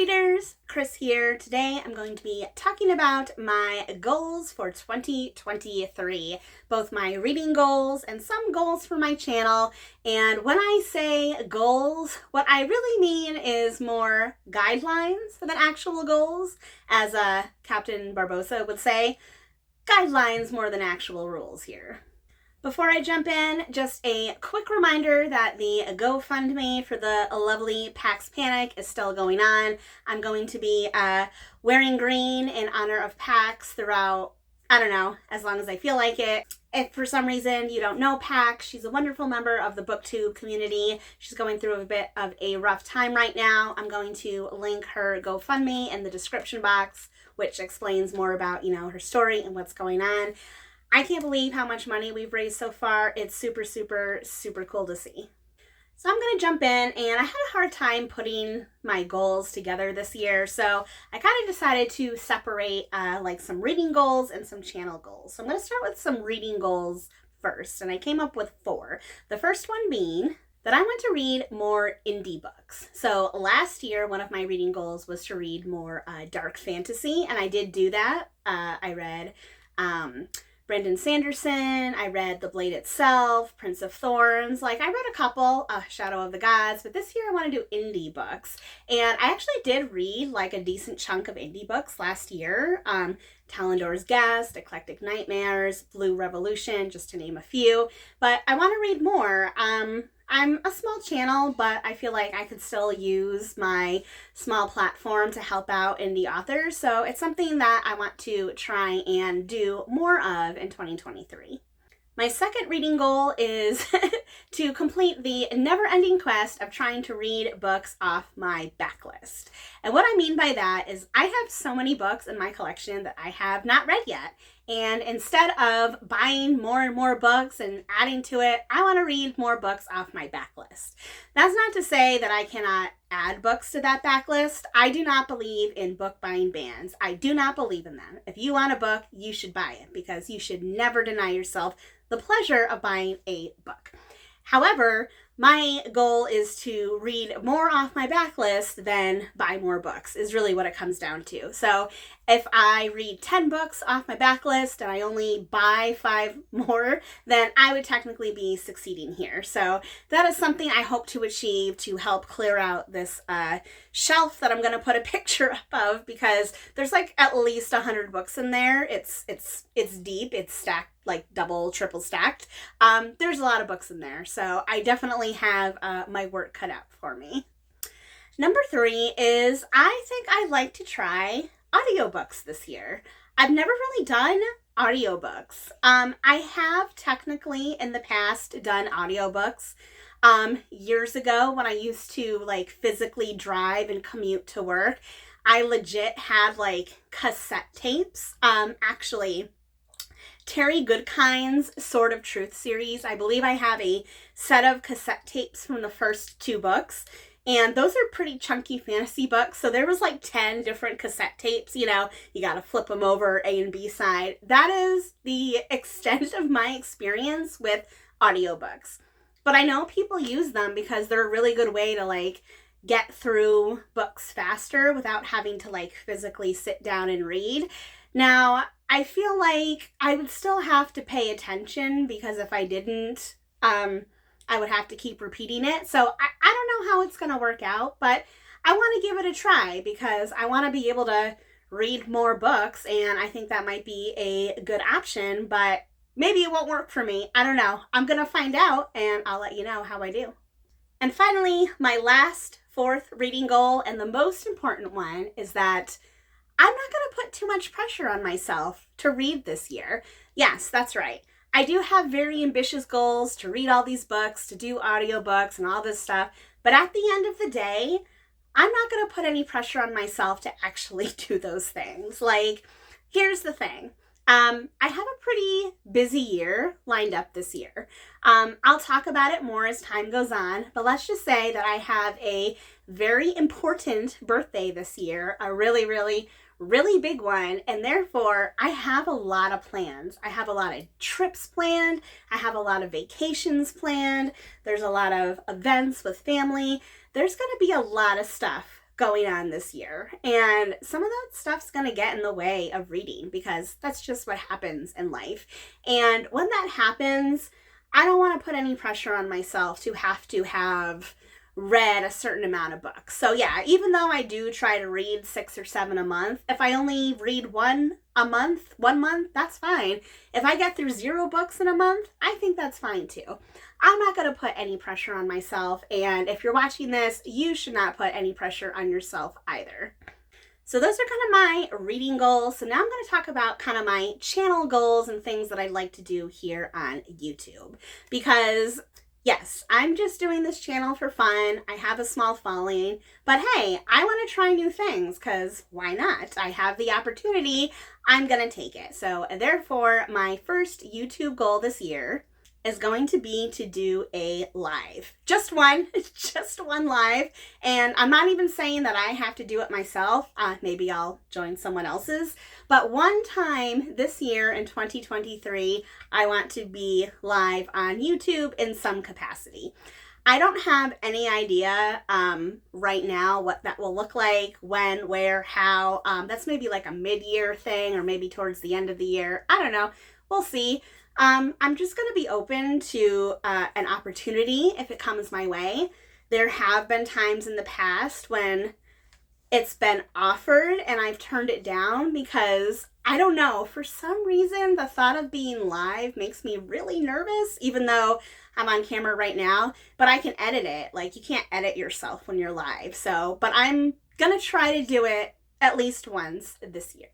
readers, Chris here. Today I'm going to be talking about my goals for 2023, both my reading goals and some goals for my channel. And when I say goals, what I really mean is more guidelines than actual goals, as Captain Barbosa would say. Guidelines more than actual rules here. Before I jump in, just a quick reminder that the GoFundMe for the lovely Pax Panic is still going on. I'm going to be wearing green in honor of Pax throughout, I don't know, as long as I feel like it. If for some reason you don't know Pax, she's a wonderful member of the BookTube community. She's going through a bit of a rough time right now. I'm going to link her GoFundMe in the description box, which explains more about, her story and what's going on. I can't believe how much money we've raised so far. It's super, super, super cool to see. So I'm going to jump in, and I had a hard time putting my goals together this year. So I kind of decided to separate like some reading goals and some channel goals. So I'm going to start with some reading goals first, and I came up with 4. The first one being that I want to read more indie books. So last year, one of my reading goals was to read more dark fantasy, and I did do that. I read Brandon Sanderson, I read The Blade Itself, Prince of Thorns, I read a couple, Shadow of the Gods, but this year I want to do indie books. And I actually did read a decent chunk of indie books last year. Talendor's Guest, Eclectic Nightmares, Blue Revolution, just to name a few. But I want to read more. I'm a small channel, but I feel like I could still use my small platform to help out indie authors. So it's something that I want to try and do more of in 2023. My second reading goal is to complete the never-ending quest of trying to read books off my backlist. And what I mean by that is I have so many books in my collection that I have not read yet. And instead of buying more and more books and adding to it, I want to read more books off my backlist. That's not to say that I cannot add books to that backlist. I do not believe in book buying bans. I do not believe in them. If you want a book, you should buy it, because you should never deny yourself the pleasure of buying a book. However, my goal is to read more off my backlist than buy more books, is really what it comes down to. So if I read 10 books off my backlist and I only buy 5 more, then I would technically be succeeding here. So that is something I hope to achieve to help clear out this shelf that I'm going to put a picture up of, because there's at least 100 books in there. It's deep. It's stacked, double, triple stacked. There's a lot of books in there. So I definitely have my work cut out for me. Number 3 is I think I'd like to try audiobooks this year. I've never really done audiobooks. I have technically in the past done audiobooks. Years ago when I used to physically drive and commute to work, I legit had cassette tapes. Actually, Terry Goodkind's Sword of Truth series, I believe I have a set of cassette tapes from the first 2 books. And those are pretty chunky fantasy books. So there was 10 different cassette tapes. You got to flip them over A and B side. That is the extent of my experience with audiobooks. But I know people use them because they're a really good way to get through books faster without having to physically sit down and read. Now, I feel like I would still have to pay attention, because if I didn't, I would have to keep repeating it. So I don't know how it's going to work out, but I want to give it a try because I want to be able to read more books, and I think that might be a good option, but maybe it won't work for me. I don't know. I'm going to find out, and I'll let you know how I do. And finally, my last 4th reading goal, and the most important one, is that I'm not going to put too much pressure on myself to read this year. Yes, that's right. I do have very ambitious goals to read all these books, to do audiobooks and all this stuff. But at the end of the day, I'm not going to put any pressure on myself to actually do those things. Here's the thing. I have a pretty busy year lined up this year. I'll talk about it more as time goes on, but let's just say that I have a very important birthday this year, a really, really, really big one, and therefore I have a lot of plans. I have a lot of trips planned. I have a lot of vacations planned. There's a lot of events with family. There's going to be a lot of stuff going on this year, and some of that stuff's gonna get in the way of reading because that's just what happens in life. And when that happens, I don't want to put any pressure on myself to have read a certain amount of books. So yeah, even though I do try to read 6 or 7 a month, if I only read one month, that's fine. If I get through 0 books in a month, I think that's fine too. I'm not going to put any pressure on myself, and if you're watching this, you should not put any pressure on yourself either. So those are kind of my reading goals. So now I'm going to talk about kind of my channel goals and things that I'd like to do here on YouTube. Because yes, I'm just doing this channel for fun. I have a small following, but hey, I want to try new things because why not? I have the opportunity. I'm going to take it. So therefore, my first YouTube goal this year is going to be to do a live. Just one live. And I'm not even saying that I have to do it myself. Maybe I'll join someone else's. But one time this year in 2023, I want to be live on YouTube in some capacity. I don't have any idea right now what that will look like, when, where, how. That's maybe like a mid-year thing or maybe towards the end of the year. I don't know. We'll see. I'm just going to be open to an opportunity if it comes my way. There have been times in the past when it's been offered and I've turned it down because, I don't know, for some reason the thought of being live makes me really nervous, even though I'm on camera right now, but I can edit it. Like, you can't edit yourself when you're live. So, but I'm going to try to do it at least once this year.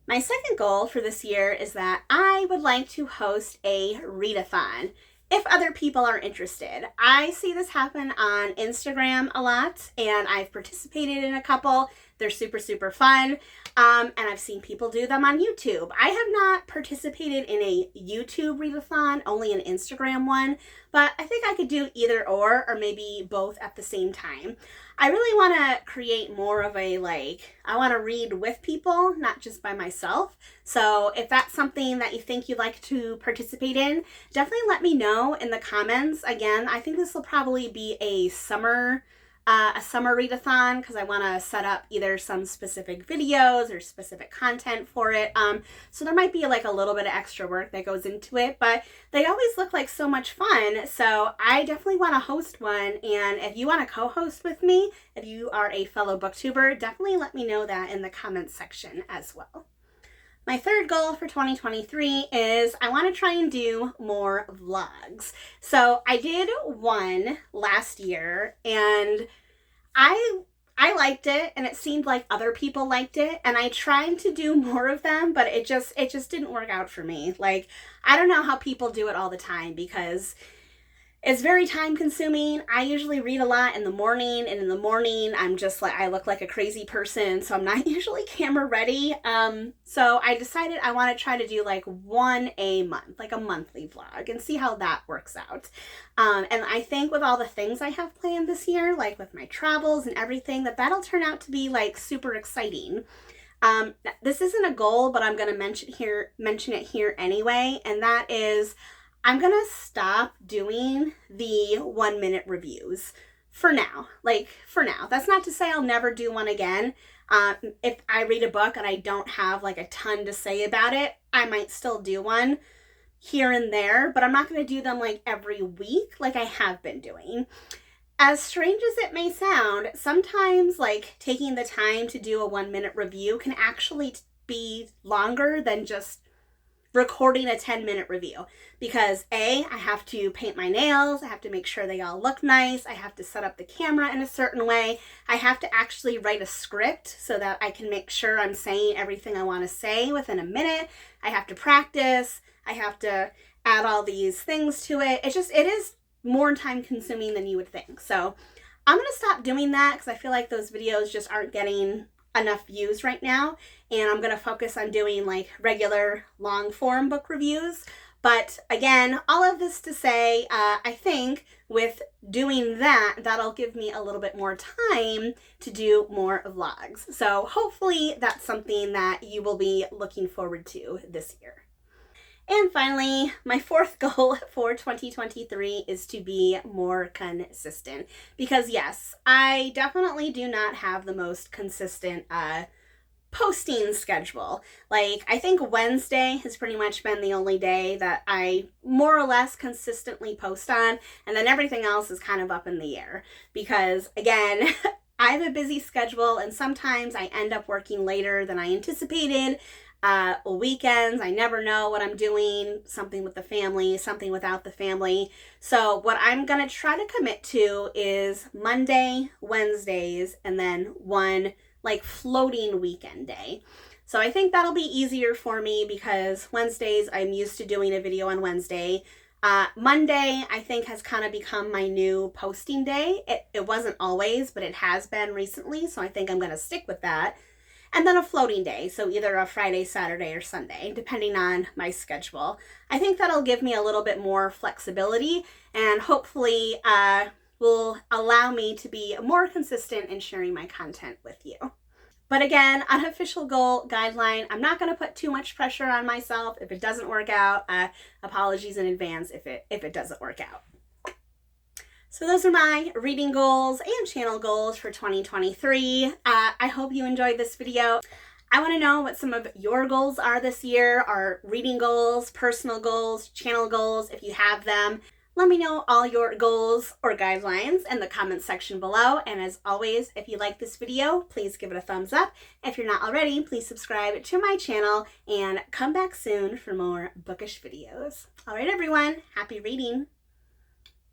My second goal for this year is that I would like to host a readathon if other people are interested. I see this happen on Instagram a lot, and I've participated in a couple. They're super, super fun, and I've seen people do them on YouTube. I have not participated in a YouTube readathon, only an Instagram one, but I think I could do either or maybe both at the same time. I really want to create more of a, I want to read with people, not just by myself. So if that's something that you think you'd like to participate in, definitely let me know in the comments. Again, I think this will probably be a summer readathon because I want to set up either some specific videos or specific content for it. So there might be like a little bit of extra work that goes into it, but they always look like so much fun. So I definitely want to host one. And if you want to co-host with me, if you are a fellow booktuber, definitely let me know that in the comments section as well. My third goal for 2023 is I want to try and do more vlogs. So I did one last year and I liked it, and it seemed like other people liked it, and I tried to do more of them, but it just didn't work out for me. Like, I don't know how people do it all the time because it's very time consuming. I usually read a lot in the morning, and in the morning I'm just like, I look like a crazy person, so I'm not usually camera ready. So I decided I want to try to do like one a month, like a monthly vlog, and see how that works out. And I think with all the things I have planned this year, like with my travels and everything, that'll turn out to be like super exciting. This isn't a goal, but I'm going to mention it here anyway, and that is I'm going to stop doing the 1-minute reviews for now. For now. That's not to say I'll never do one again. If I read a book and I don't have like a ton to say about it, I might still do one here and there, but I'm not going to do them like every week like I have been doing. As strange as it may sound, sometimes like taking the time to do a 1-minute review can actually be longer than just recording a 10-minute review, because I have to paint my nails, I have to make sure they all look nice, I have to set up the camera in a certain way, I have to actually write a script so that I can make sure I'm saying everything I want to say within a minute, I have to practice, I have to add all these things to it. It is more time consuming than you would think. So I'm going to stop doing that because I feel like those videos just aren't getting enough views right now, and I'm going to focus on doing like regular long form book reviews. But again, all of this to say, I think with doing that, that'll give me a little bit more time to do more vlogs. So hopefully that's something that you will be looking forward to this year. And finally, my fourth goal for 2023 is to be more consistent. Because yes, I definitely do not have the most consistent posting schedule. Like, I think Wednesday has pretty much been the only day that I more or less consistently post on, and then everything else is kind of up in the air. Because again, I have a busy schedule, and sometimes I end up working later than I anticipated. Weekends, I never know what I'm doing, something with the family, something without the family. So what I'm going to try to commit to is Monday, Wednesdays, and then one like floating weekend day. So I think that'll be easier for me because Wednesdays, I'm used to doing a video on Wednesday. Monday, I think, has kind of become my new posting day. It wasn't always, but it has been recently, so I think I'm going to stick with that. And then a floating day, so either a Friday, Saturday, or Sunday, depending on my schedule. I think that'll give me a little bit more flexibility and hopefully will allow me to be more consistent in sharing my content with you. But again, unofficial goal guideline, I'm not going to put too much pressure on myself. If it doesn't work out, apologies in advance if it doesn't work out. So those are my reading goals and channel goals for 2023. I hope you enjoyed this video. I want to know what some of your goals are this year, our reading goals, personal goals, channel goals, if you have them. Let me know all your goals or guidelines in the comments section below. And as always, if you like this video, please give it a thumbs up. If you're not already, please subscribe to my channel and come back soon for more bookish videos. All right, everyone, happy reading.